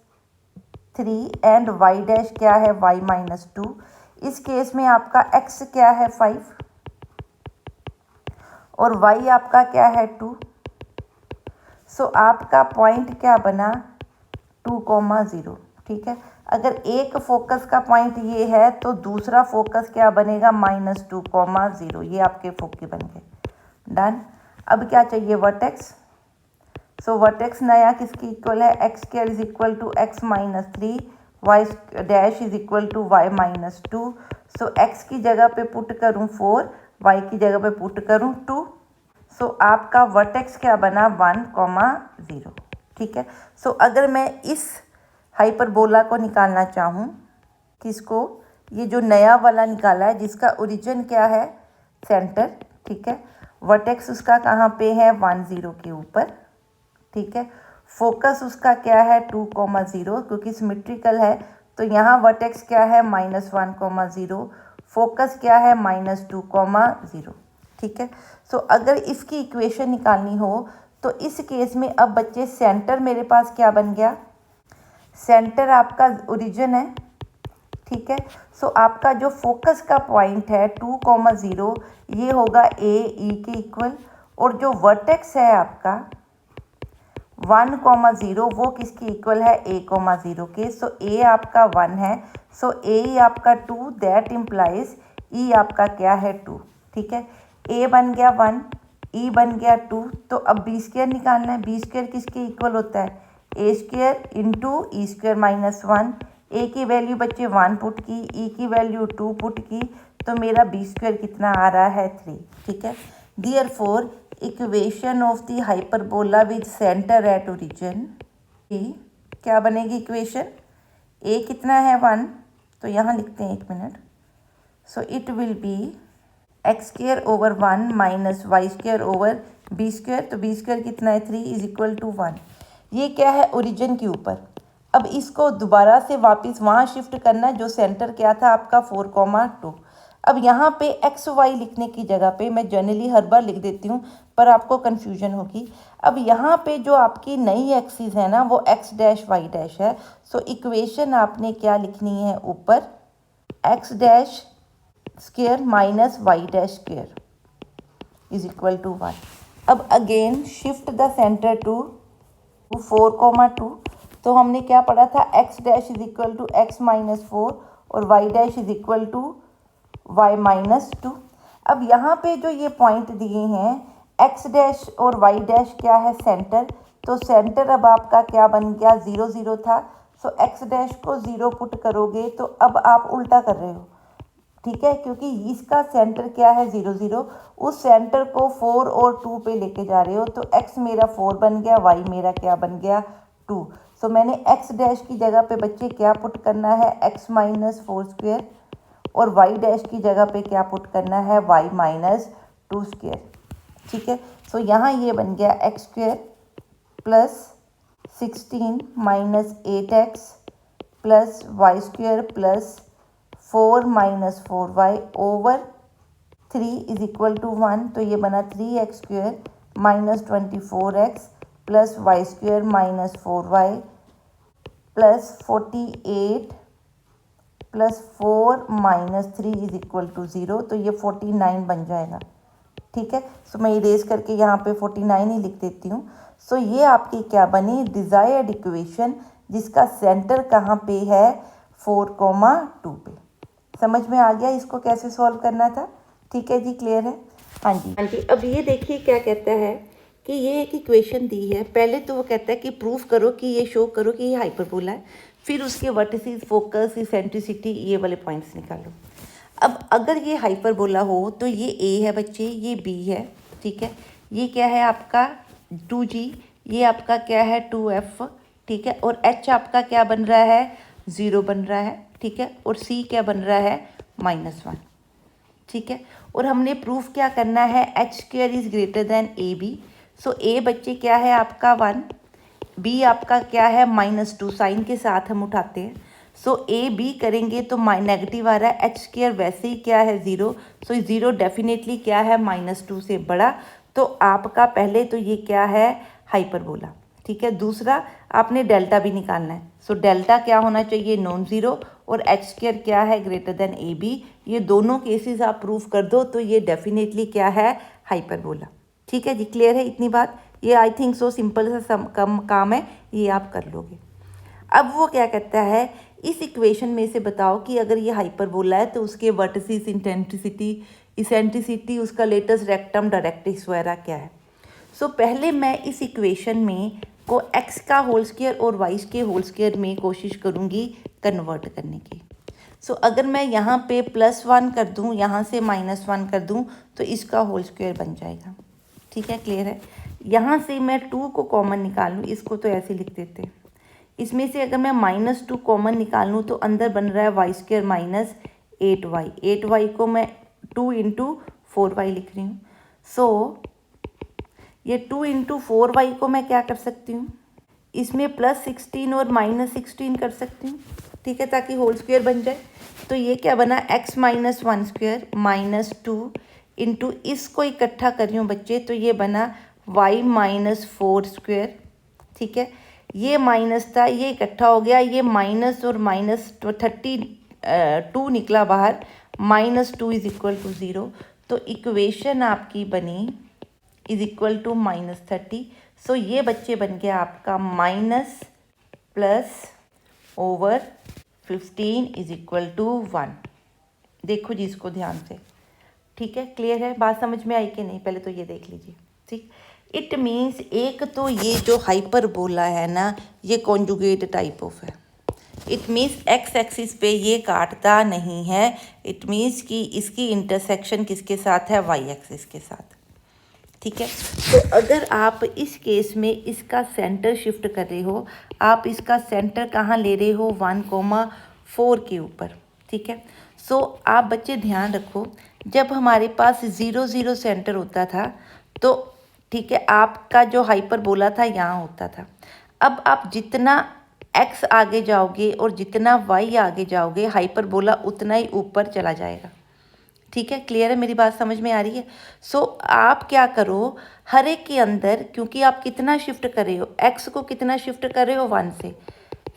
3 and y dash क्या है, y माइनस 2। इस केस में आपका x क्या है, 5 और y आपका क्या है, 2। सो आपका पॉइंट क्या बना, 2,0, ठीक है। अगर एक फोकस का पॉइंट ये है तो दूसरा फोकस क्या बनेगा, -2,0। ये आपके फोकी बन गए, डन। अब क्या चाहिए, वर्टेक्स। सो वर्टेक्स नया किसकी इक्वल है, x square is equal to x minus 3, y dash is equal to y minus 2। So x की जगह पे पुट करूँ 4, वाई की जगह पे पुट करूँ 2। सो आपका वर्टेक्स क्या बना, 1,0, ठीक है। सो अगर मैं इस हाइपरबोला को निकालना चाहूँ, किसको, ये जो नया वाला निकाला है जिसका ओरिजिन क्या है, सेंटर, ठीक है। वर्टेक्स उसका कहाँ पे है, 1 0 के ऊपर, ठीक है। फोकस उसका क्या है, 2,0, क्योंकि सिमेट्रिकल है तो यहाँ वर्टेक्स क्या है, -1,0, फोकस क्या है, -2,0, ठीक है। सो अगर इसकी इक्वेशन निकालनी हो तो इस केस में अब बच्चे सेंटर मेरे पास क्या बन गया, सेंटर आपका ओरिजिन है, ठीक है। सो आपका जो फोकस का पॉइंट है 2,0 ये होगा ए ई के इक्वल, और जो वर्टेक्स है आपका 1,0 वो किसके इक्वल है, a,0 के। सो ए आपका 1 है, सो ए आपका 2, दैट इम्प्लाइज ई आपका क्या है 2, ठीक है। ए बन गया 1, ई बन गया 2, तो अब बी स्क्वायर निकालना है। बी स्क्वायर किसके इक्वल होता है, ए स्क्वायर इंटू ई स्क्वायर माइनस 1। ए की वैल्यू बच्चे 1 पुट की, ई की वैल्यू 2 पुट की, तो मेरा बी स्क्वायर कितना आ रहा है 3, ठीक है। Therefore equation of the hyperbola with centre at origin, क्या बनेगी इक्वेशन, ए कितना है 1, तो यहाँ लिखते हैं 1 minute. So it will be x square over 1 minus y square over b square, तो बी स्क्वायर कितना है 3 इज इक्वल टू 1। ये क्या है, ओरिजिन के ऊपर। अब इसको दोबारा से वापस वहाँ शिफ्ट करना जो सेंटर क्या था आपका 4,2। अब यहाँ पे एक्स वाई लिखने की जगह पे मैं जनरली हर बार लिख देती हूँ, पर आपको कन्फ्यूजन होगी। अब यहाँ पे जो आपकी नई एक्सिस है ना वो एक्स डैश वाई डैश है। सो इक्वेशन आपने क्या लिखनी है ऊपर, x dash square minus y dash square is equal to 1। अब again shift the centre to 4,2। तो हमने क्या पढ़ा था, x dash is equal to x minus 4 और y dash is equal to y minus 2। अब यहाँ पे जो ये पॉइंट दिए हैं एक्स डैश और वाई डैश क्या है, सेंटर। तो सेंटर अब आपका क्या बन गया, 0 0 था। सो एक्स डैश को 0 पुट करोगे तो अब आप उल्टा कर रहे हो, ठीक है, क्योंकि इसका सेंटर क्या है 0 0, उस सेंटर को 4 और 2 पे लेके जा रहे हो। तो x मेरा 4 बन गया, y मेरा क्या बन गया 2। सो मैंने x डैश की जगह पे बच्चे क्या पुट करना है, x माइनस 4 स्क्वायर, और y डैश की जगह पे क्या पुट करना है, y माइनस 2 स्क्वायर, ठीक है। सो यहाँ ये बन गया x square plus 16 minus 8x plus y square plus 4 minus 4y over 3 is equal to 1। तो ये बना 3x square minus 24x plus y square minus 4y plus 48 plus 4 minus 3 is equal to 0। तो ये 49 बन जाएगा, ठीक है। सो मैं इरेज करके यहाँ पे 49 ही लिख देती हूँ। सो ये आपकी क्या बनी, डिज़ायर्ड इक्वेशन, जिसका सेंटर कहाँ पे है, 4,2 पे। समझ में आ गया इसको कैसे सॉल्व करना था, ठीक है जी, क्लियर है। हाँ जी। अब ये देखिए क्या कहता है कि ये एक इक्वेशन दी है। पहले तो वो कहता है कि प्रूफ करो कि ये शो करो कि ये हाइपरबोला है, फिर उसके वर्टिसेस, फोकस, इसेंट्रिसिटी, ये वाले पॉइंट्स निकालो। अब अगर ये हाइपरबोला हो तो ये ए है बच्चे, ये बी है, ठीक है। ये क्या है आपका 2G, ये आपका क्या है 2F, ठीक है। और H आपका क्या बन रहा है, 0 बन रहा है, ठीक है। और C क्या बन रहा है, -1, ठीक है। और हमने प्रूफ क्या करना है, H square is greater than AB। So A बच्चे क्या है आपका 1, B आपका क्या है -2, साइन के साथ हम उठाते हैं। सो AB करेंगे तो नेगेटिव आ रहा है, H स्क्वायर वैसे ही क्या है 0। सो 0 डेफिनेटली क्या है -2 से बड़ा। तो आपका पहले तो ये क्या है, हाइपरबोला, ठीक है। दूसरा आपने डेल्टा भी निकालना है। सो डेल्टा क्या होना चाहिए, नॉन ज़ीरो, और H स्क्वायर क्या है ग्रेटर देन AB। ये दोनों केसेस आप प्रूफ कर दो तो ये डेफिनेटली क्या है, हाइपरबोला, ठीक है जी, क्लियर है इतनी बात। ये आई थिंक सो सिंपल सा कम काम है, ये आप कर लोगे। अब वो क्या कहता है, इस इक्वेशन में से बताओ कि अगर ये हाइपरबोला है तो उसके वर्टिसेस, इसेंट्रिसिटी, उसका लेटस्ट रेक्टम, डायरेक्ट्रिक्स वगैरह क्या है। सो पहले मैं इस इक्वेशन में को x का होल स्क्वायर और y के होल स्क्वायर में कोशिश करूँगी कन्वर्ट करने की। सो अगर मैं यहाँ पे +1 कर दूँ, यहाँ से -1 कर दूँ, तो इसका होल स्क्वायर बन जाएगा, ठीक है, क्लियर है। यहाँ से मैं 2 को कॉमन निकाल लूँ, इसको तो ऐसे लिख देते हैं। इसमें से अगर मैं -2 कॉमन निकाल लूँ तो अंदर बन रहा है Y square minus 8y। 8y को मैं 2 × 4y लिख रही हूँ। सो ये 2 × 4y को मैं क्या कर सकती हूँ, इसमें +16 और -16 कर सकती हूँ, ठीक है, ताकि होल स्क्वायर बन जाए। तो ये क्या बना, x - 1 स्क्वायर -2 इंटू इसको इकट्ठा कर रही हूँ बच्चे, तो ये बना y - 4 स्क्वायर, ठीक है। ये माइनस था, ये इकट्ठा हो गया, ये माइनस और माइनस 32 निकला बाहर, -2 इज इक्वल टू 0। तो इक्वेशन आपकी बनी इज इक्वल टू -30। सो ये बच्चे बन गया आपका minus plus over 15 is equal to 1। देखो जी इसको ध्यान से, ठीक है, क्लियर है, बात समझ में आई कि नहीं, पहले तो ये देख लीजिए, ठीक। इट मीन्स एक तो ये जो हाइपरबोला है ना, ये कॉन्जुगेट टाइप ऑफ है। इट मीन्स एक्स एक्सिस पे ये काटता नहीं है। इट मीन्स कि इसकी इंटरसेक्शन किसके साथ है, वाई एक्सिस के साथ, ठीक है। तो अगर आप इस केस में इसका सेंटर शिफ्ट कर रहे हो, आप इसका सेंटर कहाँ ले रहे हो, 1,4 के ऊपर, ठीक है। सो आप बच्चे ध्यान रखो, जब हमारे पास 0 0 सेंटर होता था तो ठीक है, आपका जो हाइपरबोला था यहाँ होता था। अब आप जितना x आगे जाओगे और जितना y आगे जाओगे, हाइपरबोला उतना ही ऊपर चला जाएगा, ठीक है, क्लियर है, मेरी बात समझ में आ रही है। सो आप क्या करो, हर एक के अंदर, क्योंकि आप कितना शिफ्ट कर रहे हो, x को कितना शिफ्ट कर रहे हो, 1 से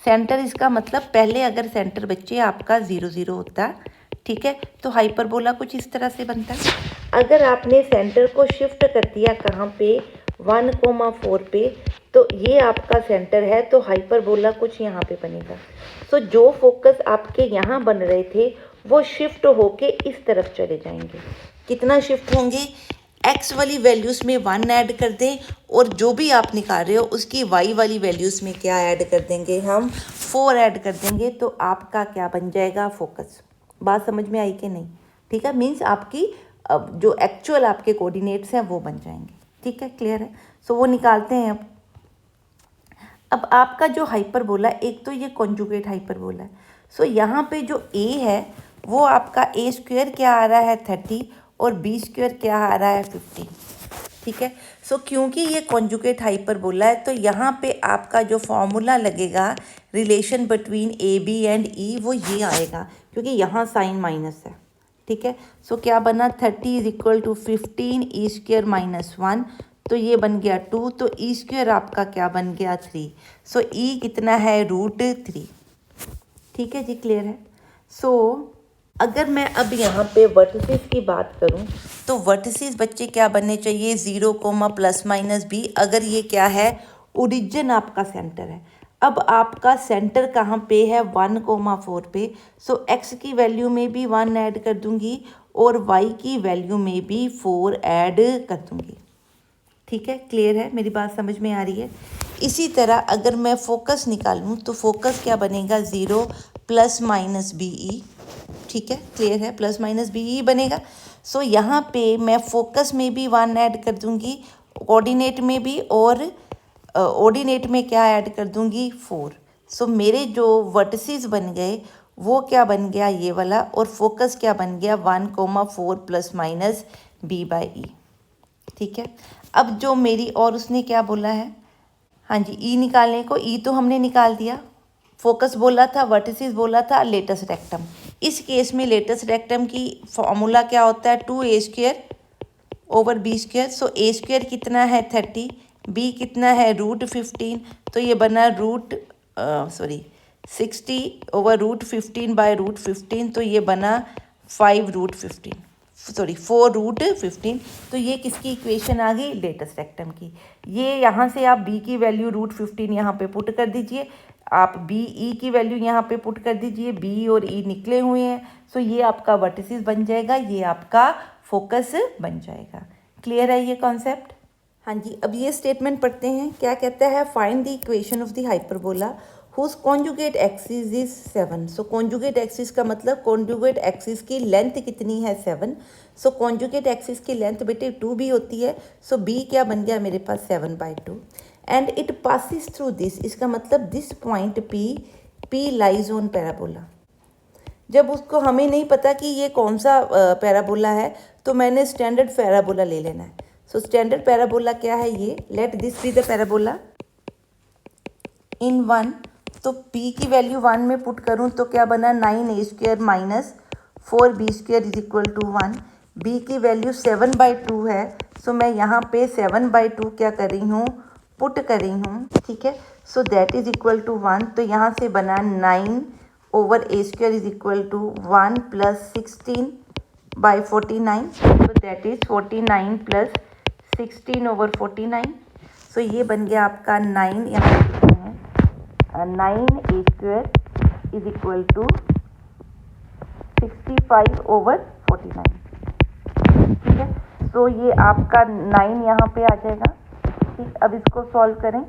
सेंटर, इसका मतलब पहले अगर सेंटर बच्चे आपका 0 0 होता, ठीक है, तो हाइपरबोला कुछ इस तरह से बनता है। अगर आपने सेंटर को शिफ्ट कर दिया कहाँ पे, 1,4 पे, तो ये आपका सेंटर है, तो हाइपरबोला कुछ यहाँ पे बनेगा। सो जो फोकस आपके यहाँ बन रहे थे वो शिफ्ट होके इस तरफ चले जाएंगे। कितना शिफ्ट होंगे, x वाली वैल्यूज़ में 1 ऐड कर दें, और जो भी आप निकाल रहे हो उसकी y वाली वैल्यूज़ में क्या ऐड कर देंगे, हम 4 ऐड कर देंगे, तो आपका क्या बन जाएगा, फोकस। बात समझ में आई कि नहीं, ठीक है, मीन्स आपकी जो एक्चुअल आपके कोऑर्डिनेट्स हैं वो बन जाएंगे, ठीक है, क्लियर है। सो वो निकालते हैं। अब आपका जो हाइपरबोला, एक तो ये कॉन्जुगेट हाइपरबोला है, सो यहाँ पे जो a है वो आपका a² क्या आ रहा है, 30, और b² क्या आ रहा है, 15, ठीक है। सो क्योंकि ये कॉन्जुगेट हाइपरबोला है, तो यहाँ पे आपका जो फॉर्मूला लगेगा relation between A B and E, वो ये आएगा, क्योंकि यहाँ साइन माइनस है, ठीक है। सो क्या बना, 30 इज इक्वल टू 15 e² -1, तो ये बन गया 2, तो e² आपका क्या बन गया, 3। सो e कितना है, √3, ठीक है जी, क्लियर है। सो अगर मैं अब यहाँ पे वर्टिसेस की बात करूँ, तो वर्टिसेस बच्चे क्या बनने चाहिए, 0, ±b। अगर ये क्या है, ओरिजिन आपका सेंटर है। अब आपका सेंटर कहाँ पे है, 1,4 पे, सो x की वैल्यू में भी 1 ऐड कर दूंगी और y की वैल्यू में भी 4 ऐड कर दूंगी, ठीक है, क्लियर है, मेरी बात समझ में आ रही है। इसी तरह अगर मैं फोकस निकालूं, तो फोकस क्या बनेगा, 0 ±be, ठीक है, क्लियर है, ±be बनेगा। सो यहाँ पे मैं फोकस में भी 1 ऐड कर दूंगी, कोऑर्डिनेट में भी, और ऑर्डिनेट में क्या ऐड कर दूंगी, 4। सो मेरे जो वर्टिसेस बन गए वो क्या बन गया, ये वाला, और फोकस क्या बन गया, 1,4 ± b/e, ठीक है। अब जो मेरी, और उसने क्या बोला है, हाँ जी, ई निकालने को, ई तो हमने निकाल दिया, फोकस बोला था, वर्टिसेस बोला था, लेटस रेक्टम। इस केस में लेटस रेक्टम की फॉर्मूला क्या होता है, 2a² ओवर b²। सो a² कितना है, 30, b कितना है, √15, तो ये बना 60 ओवर √15/√15, तो ये बना 4√15। तो ये किसकी इक्वेशन आ गई, लेटस रेक्टम की। ये यहाँ से आप b की वैल्यू √15 यहाँ पे पुट कर दीजिए, आप e की वैल्यू यहाँ पे पुट कर दीजिए, b और e निकले हुए हैं, सो ये आपका वर्टिसेस बन जाएगा, ये आपका फोकस बन जाएगा। क्लियर है ये कॉन्सेप्ट, हाँ जी। अब ये स्टेटमेंट पढ़ते हैं, क्या कहता है, find the equation of the hyperbola whose conjugate axis is 7। So conjugate axis का मतलब, कॉन्जुगेट एक्सिस की लेंथ कितनी है, 7। सो कॉन्जुगेट एक्सिस की लेंथ बेटे 2 भी होती है, सो b क्या बन गया मेरे पास, 7/2, and it passes through this, इसका मतलब this point p lies on parabola. जब उसको, हमें नहीं पता कि ये कौन सा पैराबोला है, तो मैंने स्टैंडर्ड पैराबोला ले लेना है। सो स्टैंडर्ड पैराबोला क्या है, ये, let this be the parabola in 1, तो p की वैल्यू 1 में पुट करूँ तो क्या बना, 9a² -4b² is equal to 1। b की वैल्यू 7/2 है, सो मैं यहाँ पे 7/2 क्या कर रही हूँ, पुट कर रही हूँ, ठीक है। So that is equal to 1, तो यहाँ से बना 9 over A square is equal to 1 plus 16/49, तो that is 49 plus 16 over 49। So ये बन गया आपका 9, यहाँ लिखते हैं 9 A square is equal to 65 over 49, ठीक है। तो ये आपका 9 यहाँ पे आ जाएगा, ठीक। अब इसको सॉल्व करें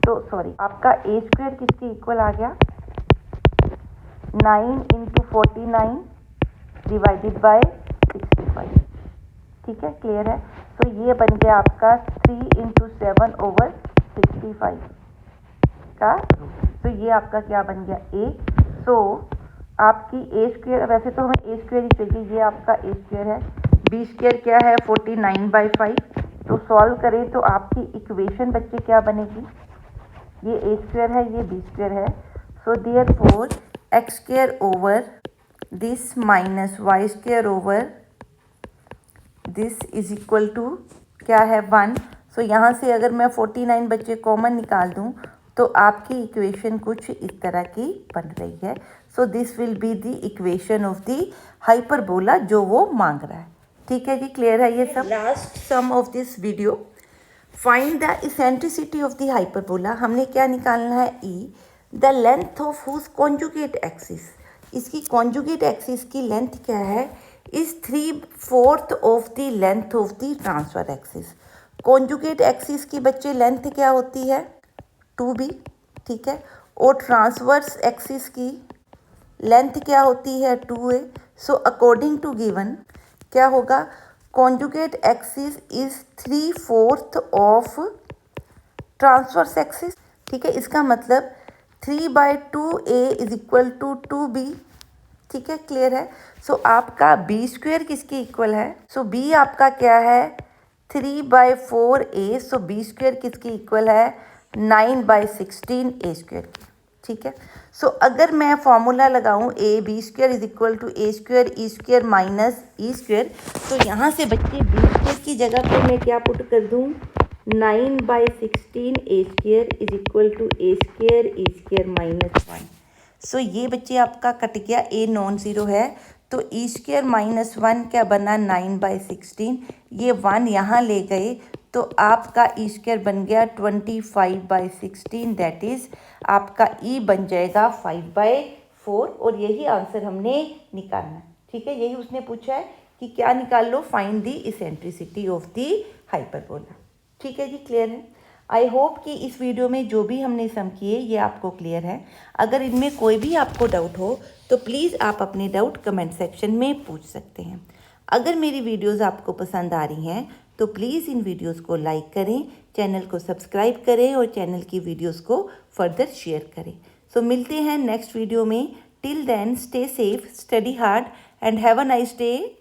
तो सॉरी, आपका ए स्क्वायर किसके इक्वल आ गया, 9 इंटू 49 डिवाइडेड बाय 65, ठीक है, क्लियर है। तो ये बन गया आपका 3 इंटू 7 ओवर 65 का रूट, तो ये आपका क्या बन गया ए। सो आपकी ए स्क्वायर, वैसे तो हमें ए स्क्वायर ही चाहिए, ये आपका ए स्क्वायर है, बी स्क्वायर क्या है 49/5, तो सॉल्व करें तो आपकी इक्वेशन बच्चे क्या बनेगी, ये ए स्क्वायर है, ये बी स्क्वायर है। So therefore x square over this minus y square over this is equal to क्या है 1। सो यहाँ से अगर मैं 49 बच्चे कॉमन निकाल दूँ तो आपकी इक्वेशन कुछ इस तरह की बन रही है। So this will be the equation of the hyperbola जो वो मांग रहा है, ठीक है जी, क्लियर है ये सब। Last sum of this video, find the eccentricity of the hyperbola. हमने क्या निकालना है, e the length of whose conjugate axis, इसकी कॉन्जुगेट एक्सिस की लेंथ क्या है, is 3/4 of the length of the transverse axis. Conjugate axis की बच्चे लेंथ क्या होती है 2b, ठीक है, और ट्रांसवर्स एक्सिस की लेंथ क्या होती है 2a। So according to given क्या होगा, conjugate axis is 3/4 of transverse axis, ठीक है। इसका मतलब 3/2a is equal to 2b, ठीक है, क्लियर है। सो आपका बी स्क्वायर किसके इक्वल है, सो बी आपका क्या है 3/4a, सो बी स्क्वायर किसके इक्वल है 9/16 ए स्क्वायर की, ठीक है। सो अगर मैं फॉर्मूला लगाऊं a b square is equal to A square E square minus e square, तो यहाँ से बच्चे बी स्क्वायर की जगह पे मैं क्या पुट कर दूँ 9/16 A square is equal to A square E square minus 1। सो ये बच्चे आपका कट गया, ए नॉन ज़ीरो है, तो ई स्क्वायर माइनस 1 क्या बना 9/16, ये 1 यहाँ ले गए तो आपका ई स्क्वायर बन गया 25/16, दैट इज़ आपका ई बन जाएगा 5/4, और यही आंसर हमने निकालना है, ठीक है। यही उसने पूछा है कि क्या निकाल लो, find the eccentricity of the hyperbola, ठीक है जी, क्लियर है। आई होप कि इस वीडियो में जो भी हमने सम किए ये आपको क्लियर है। अगर इनमें कोई भी आपको डाउट हो तो प्लीज़ आप अपने डाउट कमेंट सेक्शन में पूछ सकते हैं। अगर मेरी वीडियोस आपको पसंद आ रही हैं तो प्लीज़ इन वीडियोस को लाइक करें, चैनल को सब्सक्राइब करें और चैनल की वीडियोस को फर्दर शेयर करें। सो मिलते हैं नेक्स्ट वीडियो में। Till then stay safe, study hard and have a nice day.